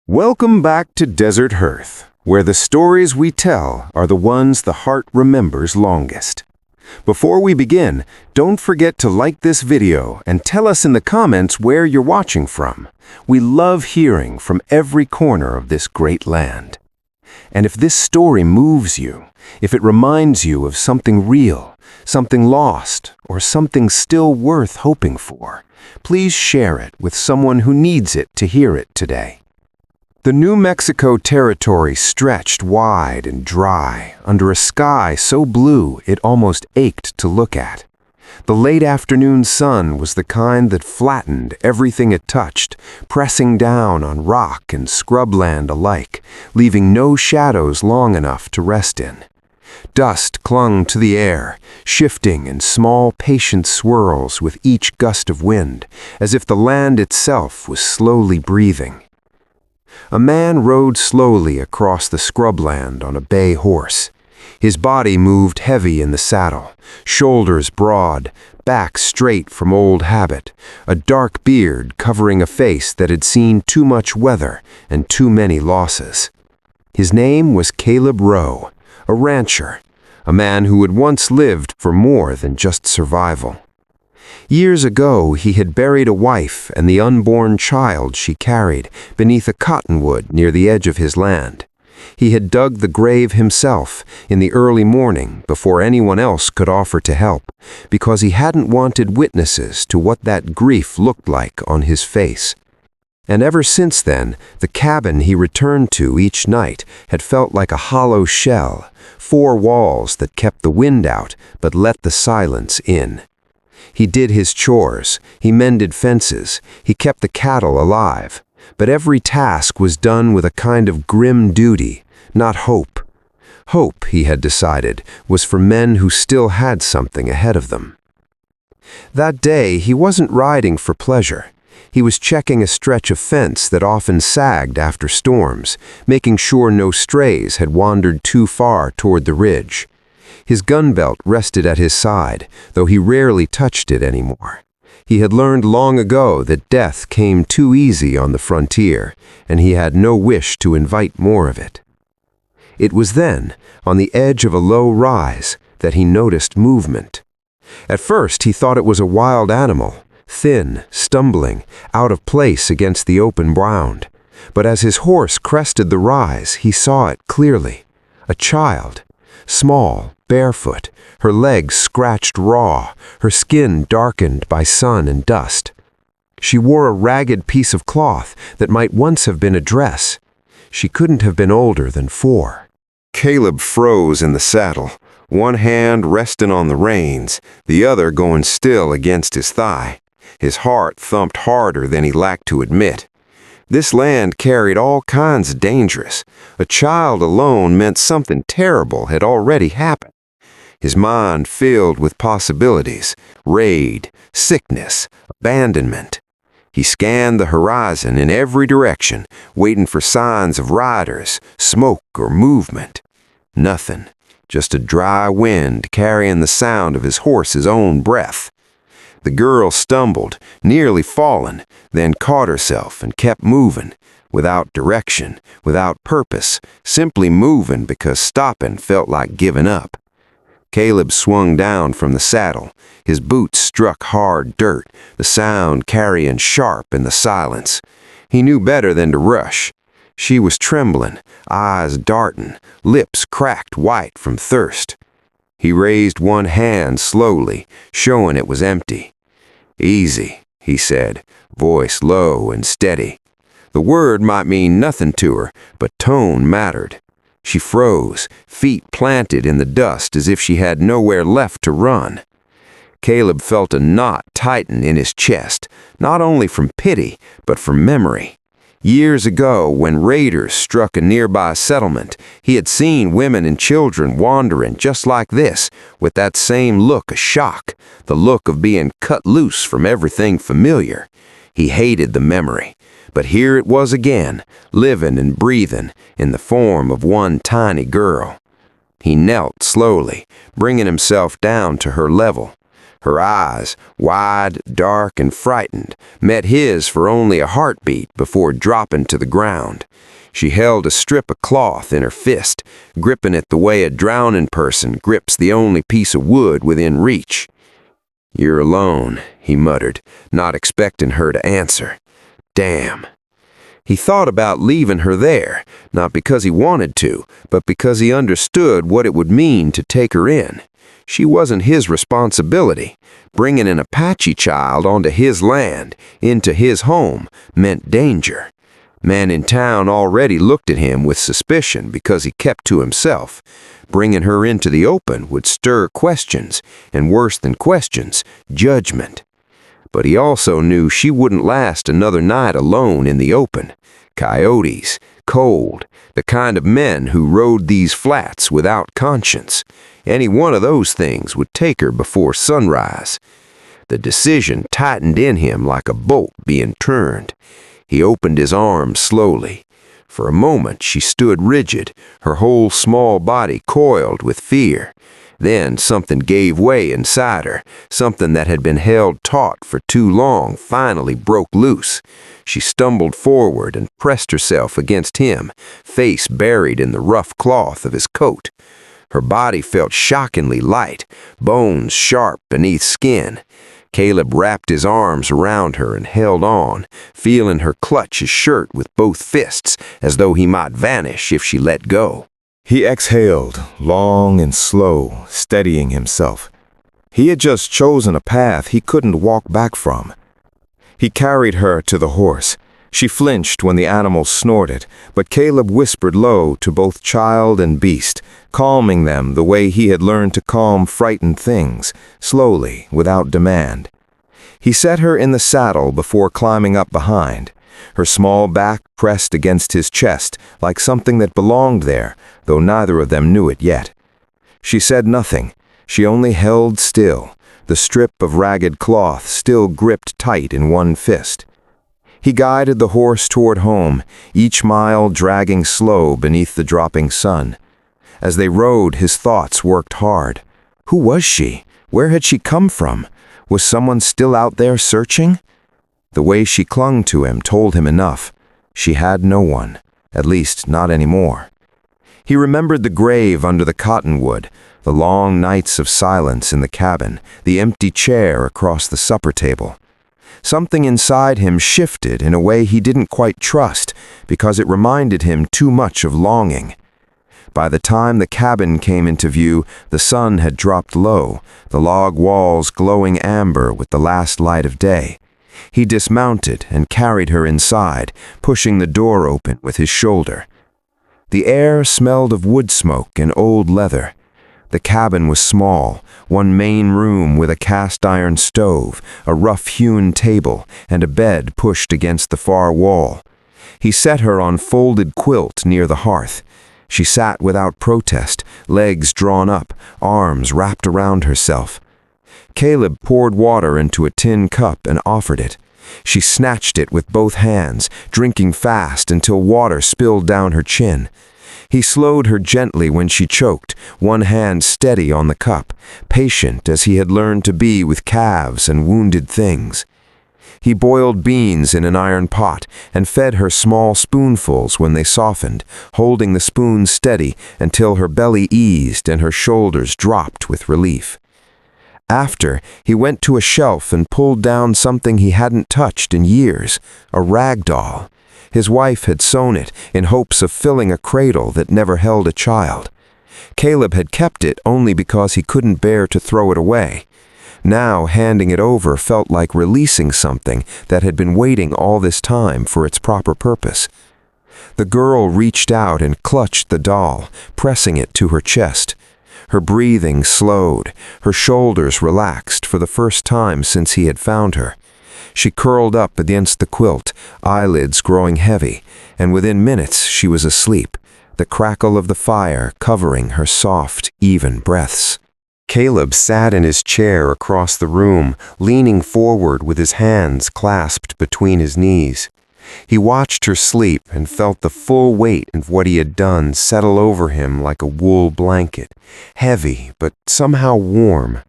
Welcome back to Desert Hearth, where the stories we tell are the ones the heart remembers longest. Before we begin, don't forget to like this video and tell us in the comments where you're watching from. We love hearing from every corner of this great land. And if this story moves you, if it reminds you of something real, something lost, or something still worth hoping for, please share it with someone who needs it to hear it today. The New Mexico territory stretched wide and dry under a sky so blue it almost ached to look at. The late afternoon sun was the kind that flattened everything it touched, pressing down on rock and scrubland alike, leaving no shadows long enough to rest in. Dust clung to the air, shifting in small, patient swirls with each gust of wind, as if the land itself was slowly breathing. A man rode slowly across the scrubland on a bay horse. His body moved heavy in the saddle, shoulders broad, back straight from old habit, a dark beard covering a face that had seen too much weather and too many losses. His name was Caleb Rowe, a rancher, a man who had once lived for more than just survival. Years ago, he had buried a wife and the unborn child she carried beneath a cottonwood near the edge of his land. He had dug the grave himself in the early morning before anyone else could offer to help, because he hadn't wanted witnesses to what that grief looked like on his face. And ever since then, the cabin he returned to each night had felt like a hollow shell, four walls that kept the wind out but let the silence in. He did his chores, he mended fences, he kept the cattle alive, but every task was done with a kind of grim duty, not hope. Hope, he had decided, was for men who still had something ahead of them. That day, he wasn't riding for pleasure. He was checking a stretch of fence that often sagged after storms, making sure no strays had wandered too far toward the ridge. His gun belt rested at his side, though he rarely touched it anymore. He had learned long ago that death came too easy on the frontier, and he had no wish to invite more of it. It was then, on the edge of a low rise, that he noticed movement. At first he thought it was a wild animal, thin, stumbling, out of place against the open ground. But as his horse crested the rise, he saw it clearly. A child, small, barefoot, her legs scratched raw, her skin darkened by sun and dust. She wore a ragged piece of cloth that might once have been a dress. She couldn't have been older than 4. Caleb froze in the saddle, one hand resting on the reins, the other going still against his thigh. His heart thumped harder than he liked to admit. This land carried all kinds of dangers. A child alone meant something terrible had already happened. His mind filled with possibilities, raid, sickness, abandonment. He scanned the horizon in every direction, waiting for signs of riders, smoke, or movement. Nothing, just a dry wind carrying the sound of his horse's own breath. The girl stumbled, nearly fallen, then caught herself and kept moving, without direction, without purpose, simply moving because stopping felt like giving up. Caleb swung down from the saddle. His boots struck hard dirt, the sound carrying sharp in the silence. He knew better than to rush. She was trembling, eyes darting, lips cracked white from thirst. He raised one hand slowly, showing it was empty. "Easy," he said, voice low and steady. The word might mean nothing to her, but tone mattered. She froze, feet planted in the dust as if she had nowhere left to run. Caleb felt a knot tighten in his chest, not only from pity, but from memory. Years ago, when raiders struck a nearby settlement, he had seen women and children wandering just like this, with that same look of shock, the look of being cut loose from everything familiar. He hated the memory. But here it was again, living and breathing, in the form of one tiny girl. He knelt slowly, bringing himself down to her level. Her eyes, wide, dark, and frightened, met his for only a heartbeat before dropping to the ground. She held a strip of cloth in her fist, gripping it the way a drowning person grips the only piece of wood within reach. "You're alone," he muttered, not expecting her to answer. Damn. He thought about leaving her there, not because he wanted to, but because he understood what it would mean to take her in. She wasn't his responsibility. Bringing an Apache child onto his land, into his home, meant danger. Men in town already looked at him with suspicion because he kept to himself. Bringing her into the open would stir questions, and worse than questions, judgment. But he also knew she wouldn't last another night alone in the open. Coyotes, cold, the kind of men who rode these flats without conscience. Any one of those things would take her before sunrise. The decision tightened in him like a bolt being turned. He opened his arms slowly. For a moment she stood rigid, her whole small body coiled with fear. Then something gave way inside her. Something that had been held taut for too long finally broke loose. She stumbled forward and pressed herself against him, face buried in the rough cloth of his coat. Her body felt shockingly light, bones sharp beneath skin. Caleb wrapped his arms around her and held on, feeling her clutch his shirt with both fists, as though he might vanish if she let go. He exhaled, long and slow, steadying himself. He had just chosen a path he couldn't walk back from. He carried her to the horse. She flinched when the animal snorted, but Caleb whispered low to both child and beast, calming them the way he had learned to calm frightened things, slowly, without demand. He set her in the saddle before climbing up behind, her small back pressed against his chest like something that belonged there, though neither of them knew it yet. She said nothing. She only held still, the strip of ragged cloth still gripped tight in one fist. He guided the horse toward home, each mile dragging slow beneath the dropping sun. As they rode, his thoughts worked hard. Who was she? Where had she come from? Was someone still out there searching? The way she clung to him told him enough. She had no one, at least not anymore. He remembered the grave under the cottonwood, the long nights of silence in the cabin, the empty chair across the supper table. Something inside him shifted in a way he didn't quite trust because it reminded him too much of longing. By the time the cabin came into view, the sun had dropped low, the log walls glowing amber with the last light of day. He dismounted and carried her inside, pushing the door open with his shoulder. The air smelled of wood smoke and old leather. The cabin was small, one main room with a cast-iron stove, a rough-hewn table, and a bed pushed against the far wall. He set her on folded quilt near the hearth. She sat without protest, legs drawn up, arms wrapped around herself. Caleb poured water into a tin cup and offered it. She snatched it with both hands, drinking fast until water spilled down her chin. He slowed her gently when she choked, one hand steady on the cup, patient as he had learned to be with calves and wounded things. He boiled beans in an iron pot and fed her small spoonfuls when they softened, holding the spoon steady until her belly eased and her shoulders dropped with relief. After, he went to a shelf and pulled down something he hadn't touched in years, a rag doll. His wife had sewn it in hopes of filling a cradle that never held a child. Caleb had kept it only because he couldn't bear to throw it away. Now, handing it over felt like releasing something that had been waiting all this time for its proper purpose. The girl reached out and clutched the doll, pressing it to her chest. Her breathing slowed, her shoulders relaxed for the first time since he had found her. She curled up against the quilt, eyelids growing heavy, and within minutes she was asleep, the crackle of the fire covering her soft, even breaths. Caleb sat in his chair across the room, leaning forward with his hands clasped between his knees. He watched her sleep and felt the full weight of what he had done settle over him like a wool blanket, heavy but somehow warm.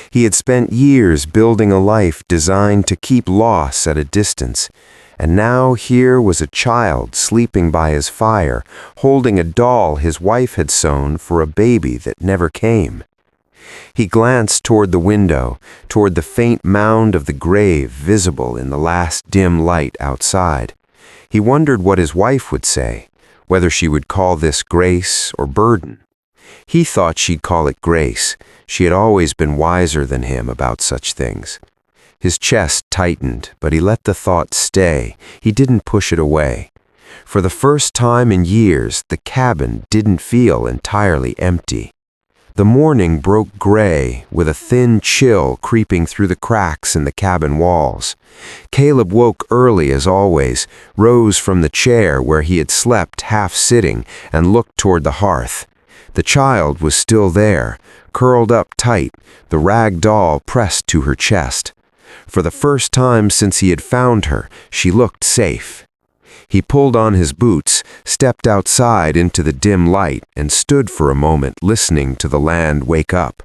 He had spent years building a life designed to keep loss at a distance, and now here was a child sleeping by his fire, holding a doll his wife had sewn for a baby that never came. He glanced toward the window, toward the faint mound of the grave visible in the last dim light outside. He wondered what his wife would say, whether she would call this grace or burden. He thought she'd call it grace. She had always been wiser than him about such things. His chest tightened, but he let the thought stay. He didn't push it away. For the first time in years, the cabin didn't feel entirely empty. The morning broke gray, with a thin chill creeping through the cracks in the cabin walls. Caleb woke early as always, rose from the chair where he had slept half sitting, and looked toward the hearth. The child was still there, curled up tight, the rag doll pressed to her chest. For the first time since he had found her, she looked safe. He pulled on his boots, stepped outside into the dim light, and stood for a moment listening to the land wake up.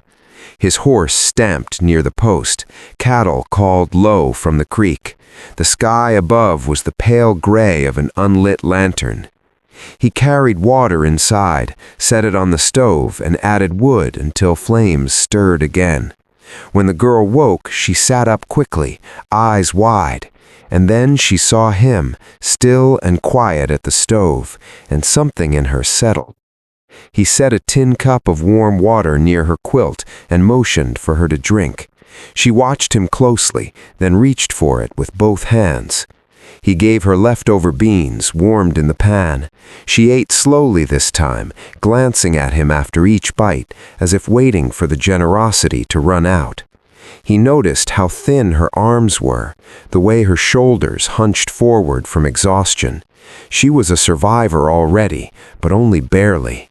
His horse stamped near the post. Cattle called low from the creek. The sky above was the pale gray of an unlit lantern. He carried water inside, set it on the stove, and added wood until flames stirred again. When the girl woke, she sat up quickly, eyes wide. And then she saw him, still and quiet at the stove, and something in her settled. He set a tin cup of warm water near her quilt and motioned for her to drink. She watched him closely, then reached for it with both hands. He gave her leftover beans, warmed in the pan. She ate slowly this time, glancing at him after each bite, as if waiting for the generosity to run out. He noticed how thin her arms were, the way her shoulders hunched forward from exhaustion. She was a survivor already, but only barely.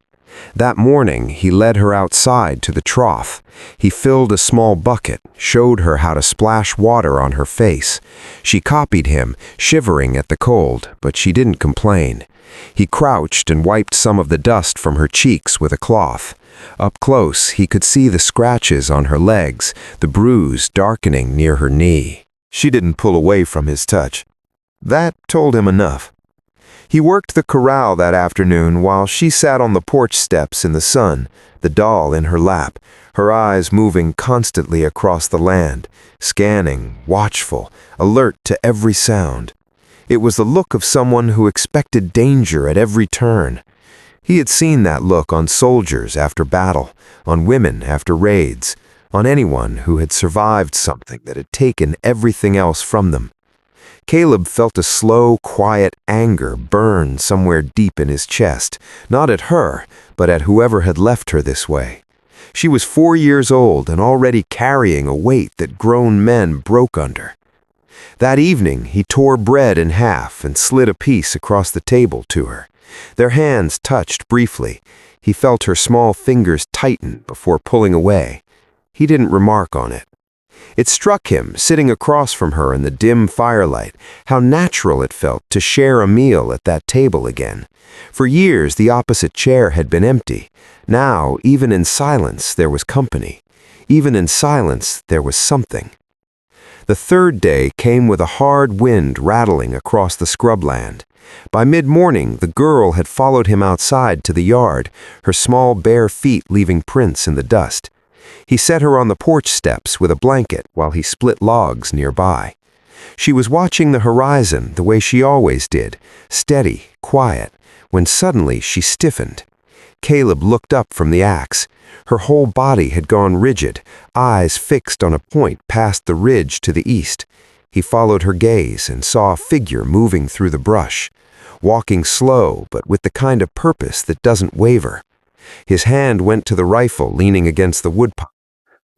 That morning, he led her outside to the trough. He filled a small bucket, showed her how to splash water on her face. She copied him, shivering at the cold, but she didn't complain. He crouched and wiped some of the dust from her cheeks with a cloth. Up close, he could see the scratches on her legs, the bruise darkening near her knee. She didn't pull away from his touch. That told him enough. He worked the corral that afternoon while she sat on the porch steps in the sun, the doll in her lap, her eyes moving constantly across the land, scanning, watchful, alert to every sound. It was the look of someone who expected danger at every turn. He had seen that look on soldiers after battle, on women after raids, on anyone who had survived something that had taken everything else from them. Caleb felt a slow, quiet anger burn somewhere deep in his chest, not at her, but at whoever had left her this way. She was 4 years old and already carrying a weight that grown men broke under. That evening, he tore bread in half and slid a piece across the table to her. Their hands touched briefly. He felt her small fingers tighten before pulling away. He didn't remark on it. It struck him, sitting across from her in the dim firelight, how natural it felt to share a meal at that table again. For years, the opposite chair had been empty. Now, even in silence, there was company. Even in silence, there was something. The third day came with a hard wind rattling across the scrubland. By mid-morning, the girl had followed him outside to the yard, her small bare feet leaving prints in the dust. He set her on the porch steps with a blanket while he split logs nearby. She was watching the horizon the way she always did, steady, quiet, when suddenly she stiffened. Caleb looked up from the axe. Her whole body had gone rigid, eyes fixed on a point past the ridge to the east. He followed her gaze and saw a figure moving through the brush, walking slow but with the kind of purpose that doesn't waver. His hand went to the rifle leaning against the woodpile.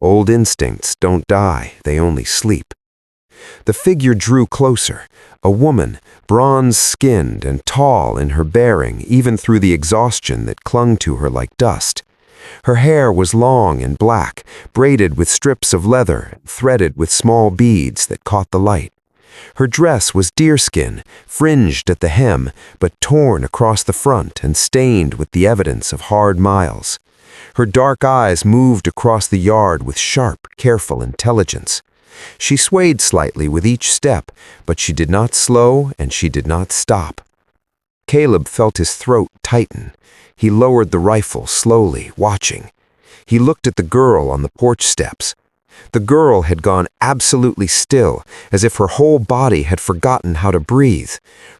Old instincts don't die, they only sleep. The figure drew closer, a woman, bronze-skinned and tall in her bearing even through the exhaustion that clung to her like dust. Her hair was long and black, braided with strips of leather and threaded with small beads that caught the light. Her dress was deerskin, fringed at the hem, but torn across the front and stained with the evidence of hard miles. Her dark eyes moved across the yard with sharp, careful intelligence. She swayed slightly with each step, but she did not slow and she did not stop. Caleb felt his throat tighten. He lowered the rifle slowly, watching. He looked at the girl on the porch steps. The girl had gone absolutely still, as if her whole body had forgotten how to breathe.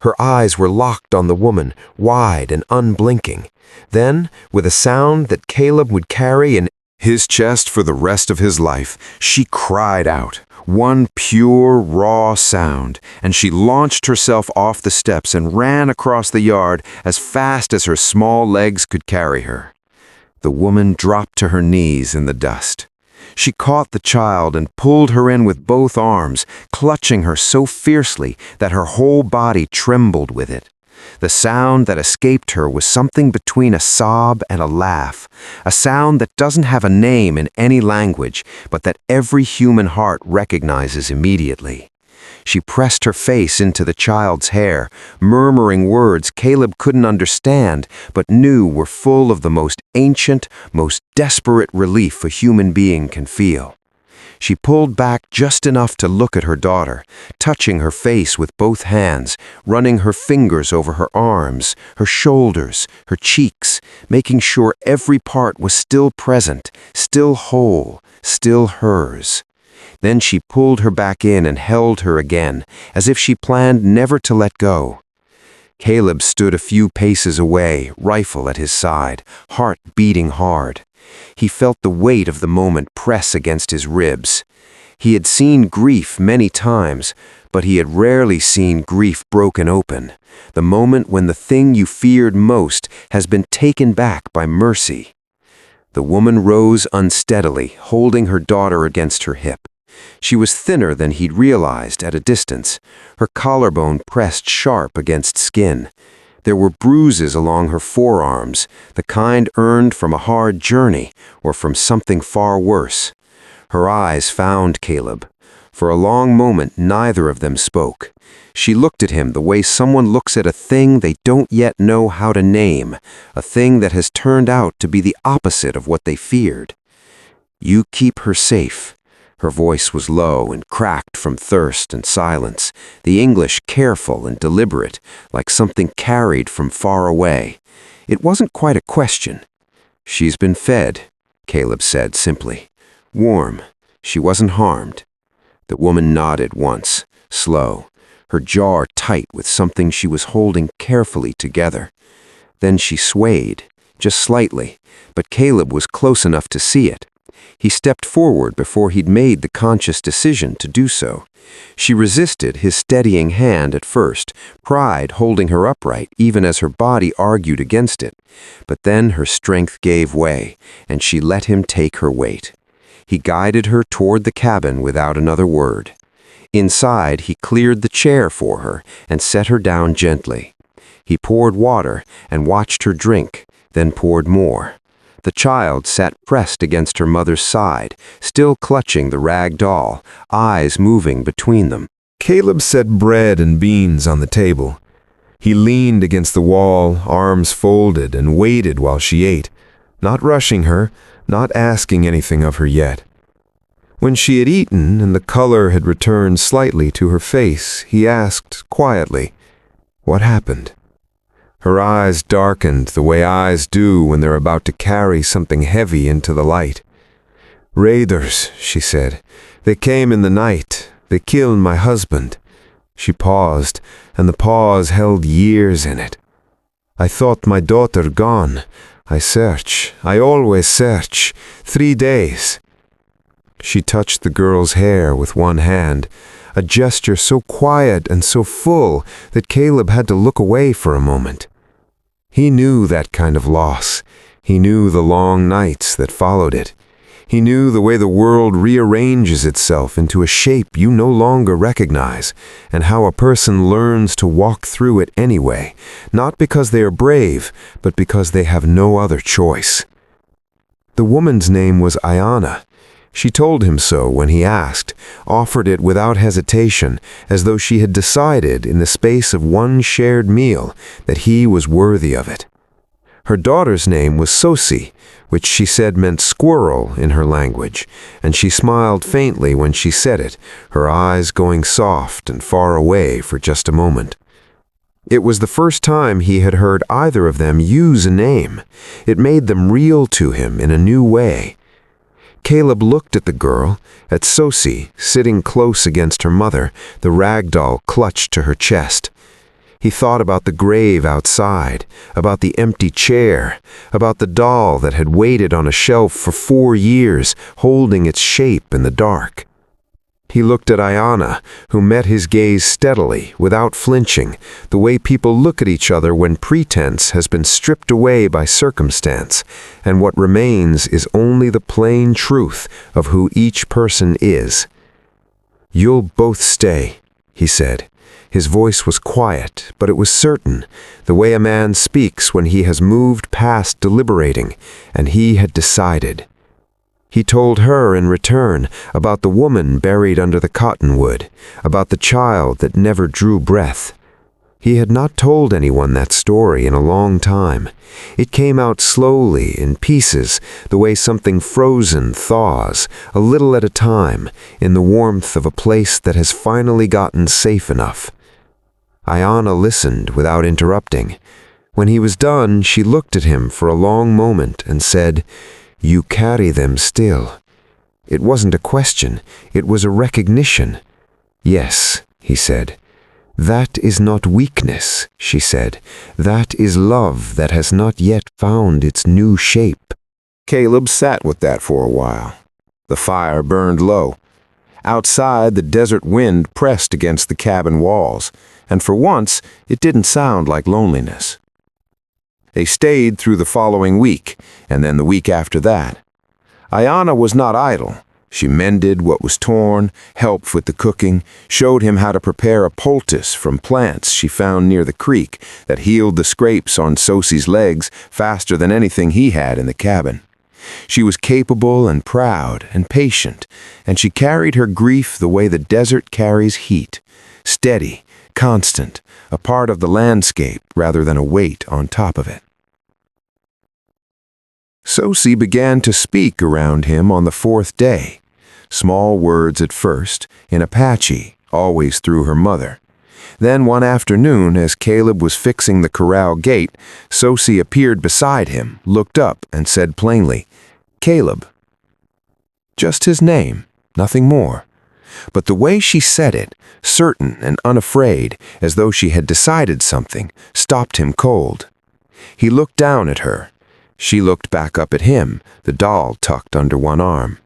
Her eyes were locked on the woman, wide and unblinking. Then, with a sound that Caleb would carry in his chest for the rest of his life, she cried out, one pure, raw sound, and she launched herself off the steps and ran across the yard as fast as her small legs could carry her. The woman dropped to her knees in the dust. She caught the child and pulled her in with both arms, clutching her so fiercely that her whole body trembled with it. The sound that escaped her was something between a sob and a laugh, a sound that doesn't have a name in any language, but that every human heart recognizes immediately. She pressed her face into the child's hair, murmuring words Caleb couldn't understand, but knew were full of the most ancient, most desperate relief a human being can feel. She pulled back just enough to look at her daughter, touching her face with both hands, running her fingers over her arms, her shoulders, her cheeks, making sure every part was still present, still whole, still hers. Then she pulled her back in and held her again, as if she planned never to let go. Caleb stood a few paces away, rifle at his side, heart beating hard. He felt the weight of the moment press against his ribs. He had seen grief many times, but he had rarely seen grief broken open, the moment when the thing you feared most has been taken back by mercy. The woman rose unsteadily, holding her daughter against her hip. She was thinner than he'd realized at a distance, her collarbone pressed sharp against skin. There were bruises along her forearms, the kind earned from a hard journey or from something far worse. Her eyes found Caleb. For a long moment, neither of them spoke. She looked at him the way someone looks at a thing they don't yet know how to name, a thing that has turned out to be the opposite of what they feared. "You keep her safe." Her voice was low and cracked from thirst and silence, the English careful and deliberate, like something carried from far away. It wasn't quite a question. "She's been fed," Caleb said simply. "Warm. She wasn't harmed." The woman nodded once, slow, her jaw tight with something she was holding carefully together. Then she swayed, just slightly, but Caleb was close enough to see it. He stepped forward before he'd made the conscious decision to do so. She resisted his steadying hand at first, pride holding her upright even as her body argued against it. But then her strength gave way, and she let him take her weight. He guided her toward the cabin without another word. Inside, he cleared the chair for her and set her down gently. He poured water and watched her drink, then poured more. The child sat pressed against her mother's side, still clutching the rag doll, eyes moving between them. Caleb set bread and beans on the table. He leaned against the wall, arms folded, and waited while she ate, not rushing her, not asking anything of her yet. When she had eaten and the color had returned slightly to her face, he asked quietly, "What happened?" Her eyes darkened the way eyes do when they're about to carry something heavy into the light. "Raiders," she said. "They came in the night. They killed my husband." She paused, and the pause held years in it. "I thought my daughter gone. I search. I always search. 3 days." She touched the girl's hair with one hand, a gesture so quiet and so full that Caleb had to look away for a moment. He knew that kind of loss. He knew the long nights that followed it. He knew the way the world rearranges itself into a shape you no longer recognize, and how a person learns to walk through it anyway, not because they are brave, but because they have no other choice. The woman's name was Ayanna. She told him so when he asked, offered it without hesitation, as though she had decided in the space of one shared meal that he was worthy of it. Her daughter's name was Sosi, which she said meant squirrel in her language, and she smiled faintly when she said it, her eyes going soft and far away for just a moment. It was the first time he had heard either of them use a name. It made them real to him in a new way. Caleb looked at the girl, at Sosi, sitting close against her mother, the rag doll clutched to her chest. He thought about the grave outside, about the empty chair, about the doll that had waited on a shelf for 4 years, holding its shape in the dark. He looked at Ayanna, who met his gaze steadily, without flinching, the way people look at each other when pretense has been stripped away by circumstance, and what remains is only the plain truth of who each person is. "You'll both stay," he said. His voice was quiet, but it was certain, the way a man speaks when he has moved past deliberating, and he had decided. He told her in return about the woman buried under the cottonwood, about the child that never drew breath. He had not told anyone that story in a long time. It came out slowly, in pieces, the way something frozen thaws, a little at a time, in the warmth of a place that has finally gotten safe enough. Ayanna listened without interrupting. When he was done, she looked at him for a long moment and said, "You carry them still." It wasn't a question, it was a recognition. "Yes," he said. "That is not weakness," she said. "That is love that has not yet found its new shape." Caleb sat with that for a while. The fire burned low. Outside, the desert wind pressed against the cabin walls, and for once, it didn't sound like loneliness. They stayed through the following week, and then the week after that. Ayanna was not idle. She mended what was torn, helped with the cooking, showed him how to prepare a poultice from plants she found near the creek that healed the scrapes on Sosi's legs faster than anything he had in the cabin. She was capable and proud and patient, and she carried her grief the way the desert carries heat, steady, constant, a part of the landscape rather than a weight on top of it. Sosi began to speak around him on the 4th day. Small words at first, in Apache, always through her mother. Then one afternoon, as Caleb was fixing the corral gate, Sosi appeared beside him, looked up, and said plainly, "Caleb." Just his name, nothing more. But the way she said it, certain and unafraid, as though she had decided something, stopped him cold. He looked down at her. She looked back up at him, the doll tucked under one arm.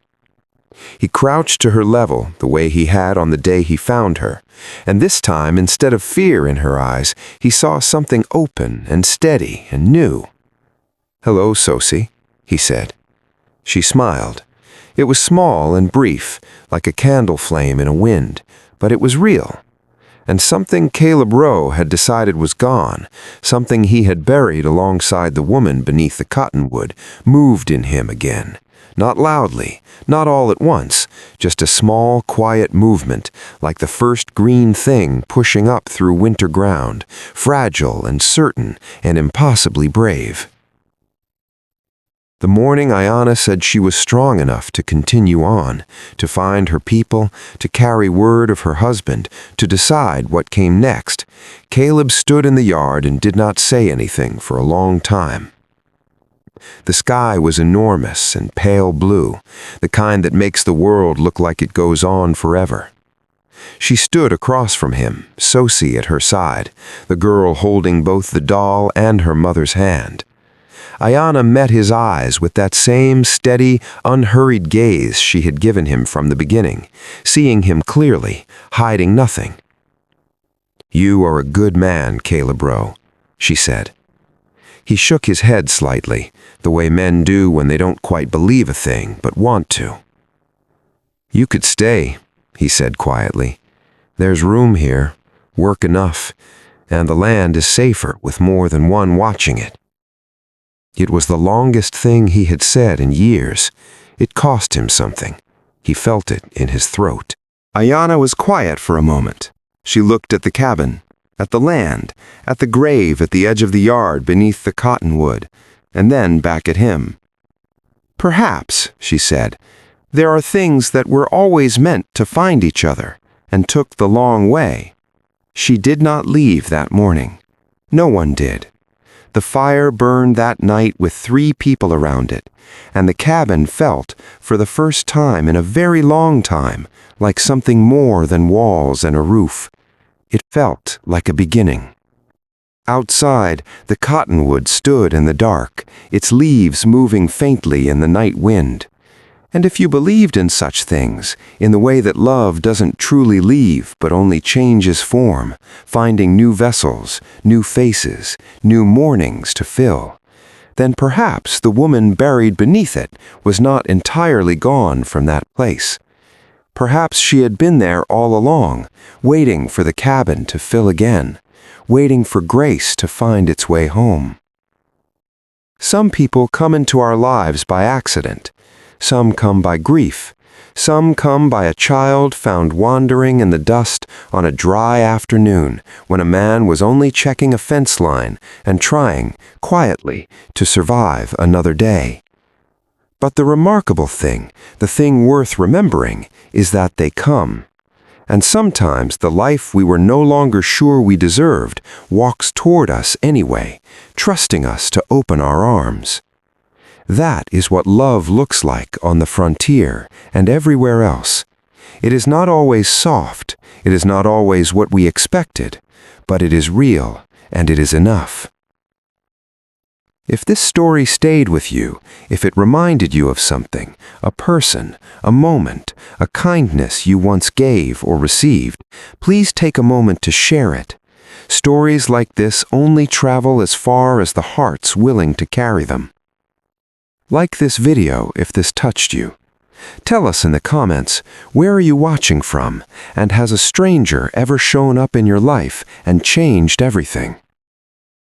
He crouched to her level the way he had on the day he found her, and this time, instead of fear in her eyes, he saw something open and steady and new. "Hello, Sosi," he said. She smiled. It was small and brief, like a candle flame in a wind, but it was real. And something Caleb Rowe had decided was gone, something he had buried alongside the woman beneath the cottonwood, moved in him again. Not loudly, not all at once, just a small, quiet movement, like the first green thing pushing up through winter ground, fragile and certain and impossibly brave. The morning Ayanna said she was strong enough to continue on, to find her people, to carry word of her husband, to decide what came next, Caleb stood in the yard and did not say anything for a long time. The sky was enormous and pale blue, the kind that makes the world look like it goes on forever. She stood across from him, Sosi at her side, the girl holding both the doll and her mother's hand. Ayanna met his eyes with that same steady, unhurried gaze she had given him from the beginning, seeing him clearly, hiding nothing. "You are a good man, Caleb Rowe," she said. He shook his head slightly, the way men do when they don't quite believe a thing but want to. "You could stay," he said quietly. "There's room here, work enough, and the land is safer with more than one watching it." It was the longest thing he had said in years. It cost him something. He felt it in his throat. Ayanna was quiet for a moment. She looked at the cabin, at the land, at the grave at the edge of the yard beneath the cottonwood, and then back at him. "Perhaps," she said, "there are things that were always meant to find each other, and took the long way." She did not leave that morning. No one did. The fire burned that night with 3 people around it, and the cabin felt, for the first time in a very long time, like something more than walls and a roof. It felt like a beginning. Outside, the cottonwood stood in the dark, its leaves moving faintly in the night wind. And if you believed in such things, in the way that love doesn't truly leave but only changes form, finding new vessels, new faces, new mornings to fill, then perhaps the woman buried beneath it was not entirely gone from that place. Perhaps she had been there all along, waiting for the cabin to fill again, waiting for grace to find its way home. Some people come into our lives by accident. Some come by grief. Some come by a child found wandering in the dust on a dry afternoon when a man was only checking a fence line and trying, quietly, to survive another day. But the remarkable thing, the thing worth remembering, is that they come. And sometimes the life we were no longer sure we deserved walks toward us anyway, trusting us to open our arms. That is what love looks like on the frontier and everywhere else. It is not always soft, it is not always what we expected, but it is real and it is enough. If this story stayed with you, if it reminded you of something, a person, a moment, a kindness you once gave or received, please take a moment to share it. Stories like this only travel as far as the heart's willing to carry them. Like this video if this touched you. Tell us in the comments, where are you watching from, and has a stranger ever shown up in your life and changed everything?